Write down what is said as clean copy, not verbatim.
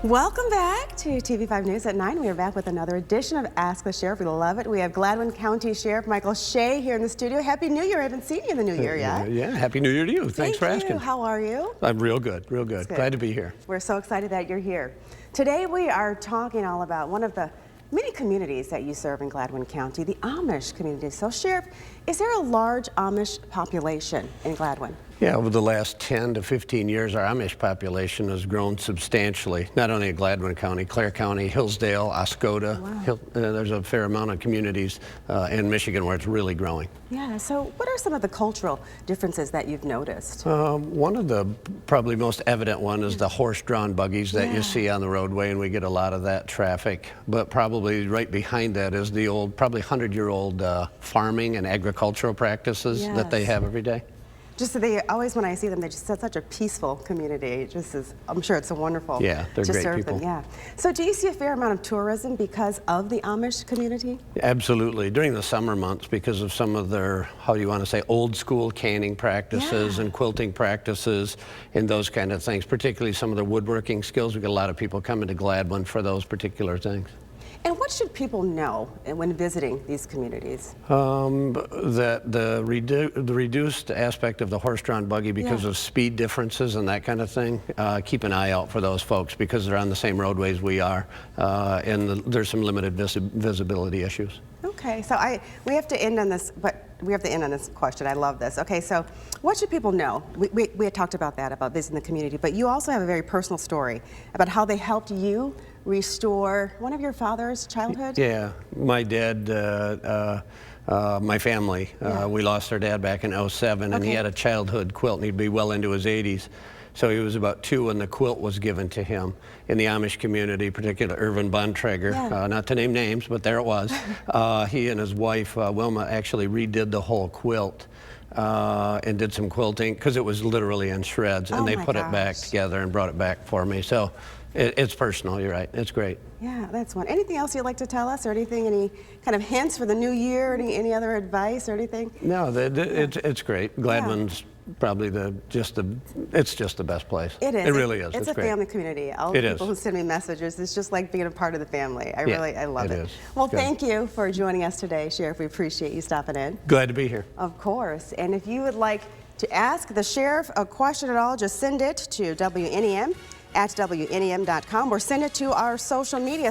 Welcome back to TV5 News at 9. We are back with another edition of Ask the Sheriff. We love it. We have Gladwin County Sheriff Michael Shea here in the studio. Happy New Year. I haven't seen you in the new year yet. Yeah, Happy New Year to you. Thanks for asking. How are you? I'm real good, real good. Glad to be here. We're so excited that you're here. Today we are talking all about one of the many communities that you serve in Gladwin County, the Amish community. So, Sheriff, is there a large Amish population in Gladwin? Yeah, over the last 10 to 15 years, our Amish population has grown substantially, not only in Gladwin County, Clare County, Hillsdale, Oscoda. Wow. There's a fair amount of communities in Michigan where it's really growing. Yeah, so what are some of the cultural differences that you've noticed? One of the probably most evident one is the horse-drawn buggies that you see on the roadway, and we get a lot of that traffic. But probably right behind that is the old, probably 100-year-old farming and agricultural practices that they have every day. Just so they always, when I see them, they just such a peaceful community. It just is, I'm sure it's a wonderful. Yeah, they're to great serve people. Them. Yeah. So do you see a fair amount of tourism because of the Amish community? Absolutely. During the summer months, because of some of their, how do you want to say, old school canning practices and quilting practices and those kind of things, particularly some of the woodworking skills. We get a lot of people coming to Gladwin for those particular things. And what should people know when visiting these communities? That the reduced aspect of the horse-drawn buggy because of speed differences and that kind of thing, keep an eye out for those folks because they're on the same roadways we are, and there's some limited visibility issues. Okay, so we have to end on this, but we have to end on this question. I love this. Okay, so what should people know? We had talked about that, about visiting the community, but you also have a very personal story about how they helped you restore one of your father's childhood? Yeah, my dad, my family, we lost our dad back in '07, and he had a childhood quilt, and he'd be well into his 80s. So he was about 2 when the quilt was given to him in the Amish community, particularly Irvin Bontrager, not to name names, but there it was. He and his wife, Wilma, actually redid the whole quilt and did some quilting because it was literally in shreds, and they put it back together and brought it back for me. So it's personal, you're right. It's great. Yeah, that's one. Anything else you'd like to tell us, or anything, any kind of hints for the new year, any other advice or anything? No, it's great. Gladwin's probably it's just the best place. It is. It really is. It's a great. family community. All the people who send me messages, it's just like being a part of the family. I love it. It is. Well, thank you for joining us today, Sheriff. We appreciate you stopping in. Glad to be here. Of course. And if you would like to ask the sheriff a question at all, just send it to WNEM at WNEM.com or send it to our social media.